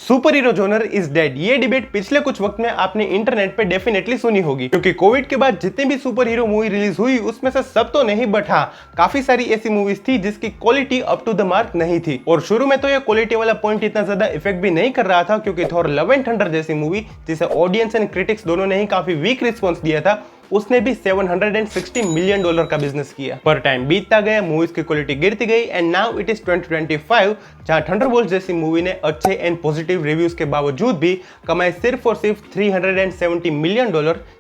Super hero genre is dead, ये debate पिछले कुछ वक्त में आपने इंटरनेट पे डेफिनेटली सुनी होगी, क्योंकि कोविड के बाद जितनी भी सुपर हीरो मूवी रिलीज हुई उसमें से सब तो नहीं, बट हाँ काफी सारी ऐसी मूवीज थी जिसकी quality up to the mark नहीं थी। और शुरू में तो ये क्वालिटी वाला पॉइंट इतना ज्यादा इफेक्ट भी नहीं कर रहा था, क्योंकि थॉर लव एंड थंडर जैसी मूवी जिसे ऑडियंस एंड क्रिटिक्स दोनों ने ही काफी वीक रिस्पॉन्स दिया था, उसने भी $760 मिलियन का बिजनेस किया। पर टाइम बीतता गया, मूवीज की क्वालिटी गिरती गई एंड नाउ इट इज 2025, जहां थंडरबोल्ट जैसी मूवी ने अच्छे एंड पॉजिटिव रिव्यूज के बावजूद भी कमाए सिर्फ और सिर्फ $370 मिलियन,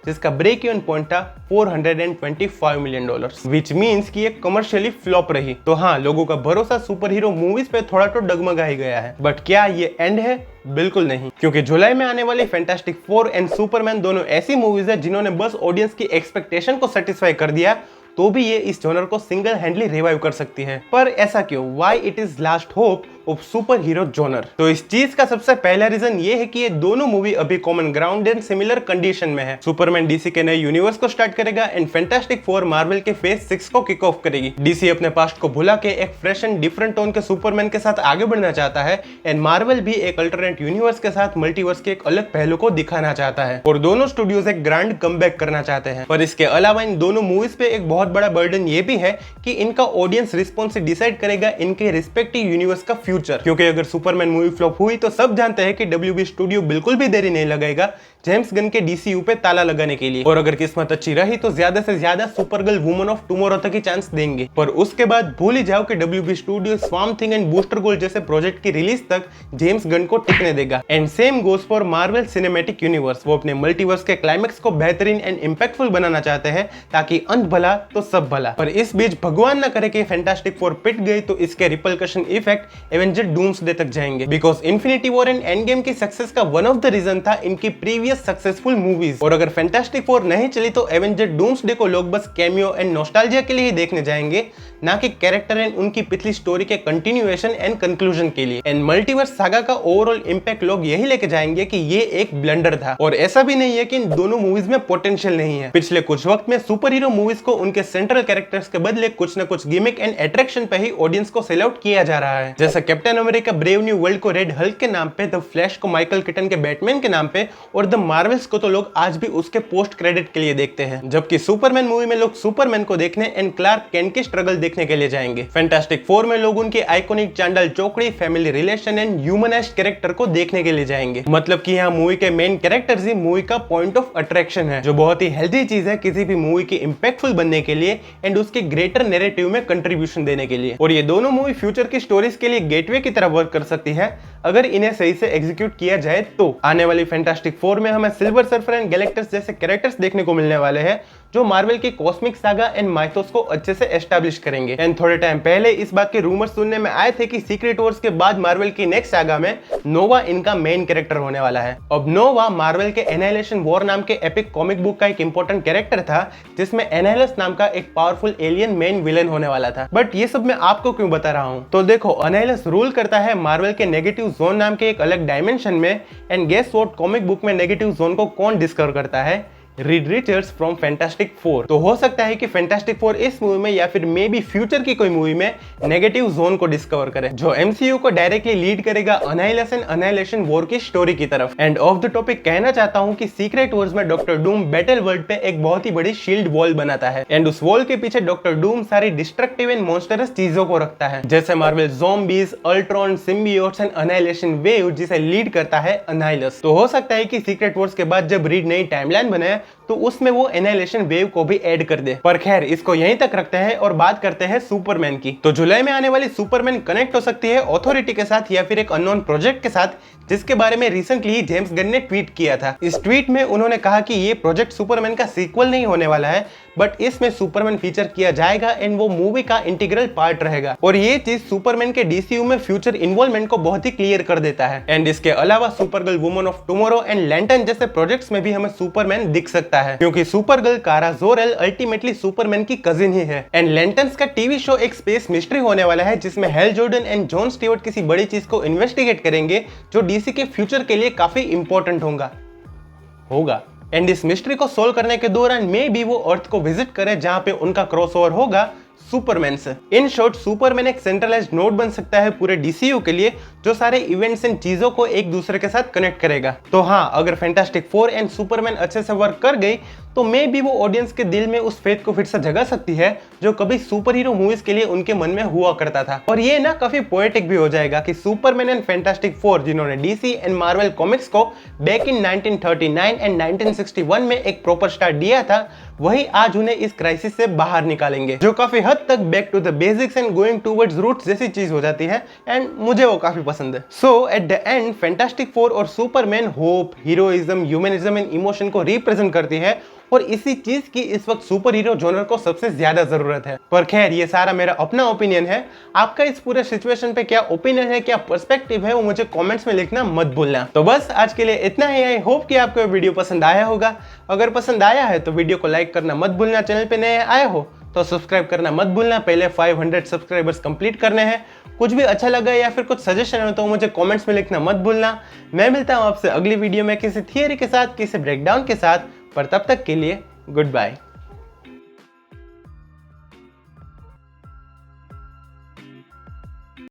जिसका ब्रेक इवन पॉइंट था $425 मिलियन, विच मीन्स कि ये कमर्शियली फ्लॉप रही। तो हाँ, लोगों का भरोसा सुपर हीरो मूवीज पे थोड़ा तो डगमगा ही गया है, बट क्या ये एंड है? बिल्कुल नहीं, क्योंकि जुलाई में आने वाली फैंटास्टिक फोर एंड सुपरमैन दोनों ऐसी मूवीज है जिन्होंने बस ऑडियंस की एक्सपेक्टेशन को सेटिस्फाई कर दिया, तो भी ये इस जॉनर को सिंगल हैंडली रिवाइव कर सकती है। पर ऐसा क्यों? Why it is last hope of super hero genre? तो इस चीज का सबसे पहला रीजन ये है कि ये दोनों मूवी अभी common ground and similar condition में है। सुपरमैन डीसी के नए यूनिवर्स को स्टार्ट करेगा एंड फैंटास्टिक फोर मार्वल के फेज 6 को किक ऑफ करेगी। डीसी अपने पास्ट को भुला के एक फ्रेश एंड डिफरेंट टोन के सुपरमैन के साथ आगे बढ़ना चाहता है एंड मार्वल भी एक अल्टरनेट यूनिवर्स के साथ मल्टीवर्स के एक अलग पहलू को दिखाना चाहता है, और दोनों स्टूडियोज एक ग्रैंड कमबैक करना चाहते हैं। पर इसके अलावा इन दोनों मूवीज पे एक बहुत बड़ा बर्डन ये भी है कि इनका ऑडियंस रिस्पॉन्स से डिसाइड करेगा इनके रिस्पेक्टिव यूनिवर्स का फ्यूचर, क्योंकि अगर सुपरमैन मूवी फ्लॉप हुई तो सब जानते हैं कि WB स्टूडियो बिल्कुल भी देरी नहीं लगाएगा जेम्स गन के DCU पे ताला लगाने के लिए, और अगर किस्मत अच्छी रही तो ज्यादा से ज्यादा सुपरगर्ल वुमन ऑफ टुमारो तक ही चांस देंगे। पर उसके बाद भूल ही जाओ कि WB studio swamp thing and booster gold जैसे प्रोजेक्ट की रिलीज तक जेम्स गन को टिकने देगा। And same goes for Marvel cinematic universe, वो अपने मल्टीवर्स के क्लाइमेक्स को बेहतरीन एंड इंपैक्टफुल बनाना चाहते हैं ताकि अंत भला तो सब भला। पर इस बीच भगवान न करे कि फैंटास्टिक फोर पिट गई तो इसके रिपलकशन इफेक्ट एवेंजर डूम्सडे तक जाएंगे, because infinity war and end game की सक्सेस का वन ऑफ द रीजन था इनकी प्रीवियस सक्सेसफुल मूवीज। और अगर फैंटास्टिक फोर नहीं चली तो एवेंजर डूम्सडे को लोग बस कैमियो एंड नॉस्टैल्जिया के लिए ही देखने जाएंगे, ना कि कैरेक्टर एंड उनकी पिछली स्टोरी के कंटिन्यूएशन एंड कंक्लूजन के लिए। एंड मल्टीवर्स सागा का ओवरऑल इंपैक्ट लोग यही लेके जाएंगे कि ये एक ब्लंडर था, और ऐसा भी नहीं है कि इन दोनों मूवीज में पोटेंशियल नहीं है। पिछले कुछ वक्त में सुपर हीरो मूवीज को उनके सेंट्रल कैरेक्टर्स के बदले कुछ न कुछ गिमिक एंड अट्रैक्शन पे ही ऑडियंस को सेल आउट किया जा रहा है, जैसा captain America brave new world को रेड हल्क के नाम पे, द फ्लैश को माइकल किटन के बैटमैन के नाम पे, और द मार्वल्स को तो लोग आज भी उसके पोस्ट क्रेडिट के लिए देखते हैं, जबकि सुपरमैन मूवी में लोग सुपरमैन को देखने एंड क्लार्क केंट की स्ट्रगल देखने के लिए जाएंगे। फैंटास्टिक फोर में लोग उनकी आइकॉनिक चांडाल चौकड़ी, family relation and humanised character को देखने के लिए जाएंगे। मतलब कि यहाँ मूवी के मेन कैरेक्टर्स ही मूवी का पॉइंट ऑफ अट्रैक्शन है, जो बहुत ही हेल्दी चीज है किसी भी मूवी की इंपैक्टफुल बनने के लिए एंड उसके ग्रेटर नैरेटिव में कंट्रीब्यूशन देने के लिए। और ये दोनों मूवी फ्यूचर की स्टोरीज के लिए गेटवे की तरह वर्क कर सकती है अगर इन्हें सही से एग्जीक्यूट किया जाए तो। आने वाली फैंटास्टिक फोर में हमें सिल्वर सर्फर एंड गैलेक्टस जैसे कैरेक्टर्स देखने को मिलने वाले हैं, जो मार्वल की कॉस्मिक सागा एंड माइथोस को अच्छे से एस्टैब्लिश करेंगे। एंड थोड़े टाइम पहले इस बात के रूमर्स सुनने में आए थे कि सीक्रेट वॉर्स के बाद मार्वल की नेक्स्ट सागा में नोवा इनका मेन कैरेक्टर होने वाला है। अब नोवा मार्वल के एनाइलेशन वॉर नाम के एपिक कॉमिक बुक का एक इंपॉर्टेंट कैरेक्टर था, जिसमें एनाइलस नाम का एक पावरफुल एलियन मेन विलन होने वाला था। बट ये सब मैं आपको क्यों बता रहा हूँ? तो देखो, एनाइलस रूल करता है मार्वल के नेगेटिव जोन नाम के एक अलग डायमेंशन में, and guess what comic book में नेगेटिव जोन को कौन डिस्कवर करता है? Reed Richards from Fantastic Four. तो हो सकता है कि फैंटास्टिक फोर इस मूवी में या फिर मे बी फ्यूचर की कोई मूवी में नेगेटिव जोन को डिस्कवर करे, जो MCU को डायरेक्टली लीड करेगा अनाइलेशन अनाइलेशन वॉर की स्टोरी की तरफ। एंड ऑफ द टॉपिक कहना चाहता हूं कि सीक्रेट वॉर्स में डॉक्टर डूम बैटल वर्ल्ड पे एक बहुत ही बड़ी शील्ड वॉल बनाता है, एंड उस वॉल के पीछे डॉक्टर डूम सारी डिस्ट्रक्टिव एंड मॉन्स्टरस चीजों को रखता है, जैसे Marvel zombies, Ultron, symbiotes and annihilation wave, जिसे लीड करता है अनाइलस। तो हो सकता है कि सीक्रेट वॉर्स के बाद जब रीड नई टाइमलाइन बनाए तो उसमें वो एनाइलेशन वेव को भी ऐड कर दे। पर खैर, इसको यहीं तक रखते हैं और बात करते हैं सुपरमैन की। तो जुलाई में आने वाली सुपरमैन कनेक्ट हो सकती है ऑथोरिटी के साथ या फिर एक अननोन प्रोजेक्ट के साथ, जिसके बारे में रिसेंटली ही जेम्स गन ने ट्वीट किया था। इस ट्वीट में उन्होंने कहा कि ये प्रोजेक्ट सुपरमैन का सीक्वल नहीं होने वाला है, बट इसमें सुपरमैन फीचर किया जाएगा एंड वो मूवी का इंटीग्रल पार्ट रहेगा। और ये चीज सुपरमैन के DCU में फ्यूचर इन्वॉल्वमेंट को बहुत ही क्लियर कर देता है। एंड इसके अलावा Supergirl woman of tomorrow and lantern जैसे प्रोजेक्ट्स में भी हमें सुपरमैन दिख सकता है, क्योंकि सुपरगर्ल कारा जोरेल अल्टीमेटली सुपरमैन की कजिन ही है। एंड लैंटर्न्स का टीवी शो एक स्पेस मिस्ट्री होने वाला है, जिसमें hello Jordan and John Stewart किसी बड़ी चीज को इन्वेस्टिगेट करेंगे, जो DC के फ्यूचर के लिए काफी इंपॉर्टेंट होगा। एंड इस मिस्ट्री को सोल्व करने के दौरान मे बी वो अर्थ को विजिट करे, जहां पे उनका क्रॉसओवर होगा सुपरमैन से। इन शॉर्ट सुपरमैन एक सेंट्रलाइज्ड नोड बन सकता है पूरे डीसीयू के लिए, जो सारे इवेंट्स एंड चीजों को एक दूसरे के साथ कनेक्ट करेगा। तो हाँ, अगर फैंटास्टिक फोर एंड सुपरमैन अच्छे से वर्क कर गई तो मे भी वो ऑडियंस के दिल में उस फेथ को फिर से जगा सकती है जो कभी सुपर हीरो मूवीज के लिए उनके मन में हुआ करता था। और ये ना काफी पोएटिक भी हो जाएगा कि सुपरमैन एंड फैंटास्टिक फोर, जिन्होंने डीसी एंड मार्वल कॉमिक्स को बैक इन 1939 एंड 1961 में एक प्रॉपर स्टार्ट दिया था, वही आज उन्हें इस क्राइसिस से बाहर निकालेंगे, जो काफी हद तक back to the basics and going towards roots जैसी चीज हो जाती है। एंड मुझे वो काफी पसंद है। So at the end fantastic four और Superman hope, heroism, humanism and emotion को रिप्रेजेंट करती है, और इसी चीज की इस वक्त सुपर हीरो जॉनर को सबसे ज्यादा जरूरत है। पर खैर, ये सारा मेरा अपना ओपिनियन है। आपका इस पूरे सिचुएशन पे क्या ओपिनियन है, क्या पर्सपेक्टिव है, वो मुझे कमेंट्स में लिखना मत भूलना। तो बस आज के लिए इतना ही। आई होप कि आपको वीडियो पसंद आया होगा। अगर पसंद आया है तो वीडियो को लाइक करना मत भूलना। चैनल पे नए आए हो तो सब्सक्राइब करना मत भूलना। पहले 500 सब्सक्राइबर्स कंप्लीट करने हैं। कुछ भी अच्छा लगा या फिर कुछ सजेशन हो तो मुझे कमेंट्स में लिखना मत भूलना। मैं मिलता हूं आपसे अगली वीडियो में किसी थियरी के साथ, किसी ब्रेकडाउन के साथ। पर तब तक के लिए गुड बाय।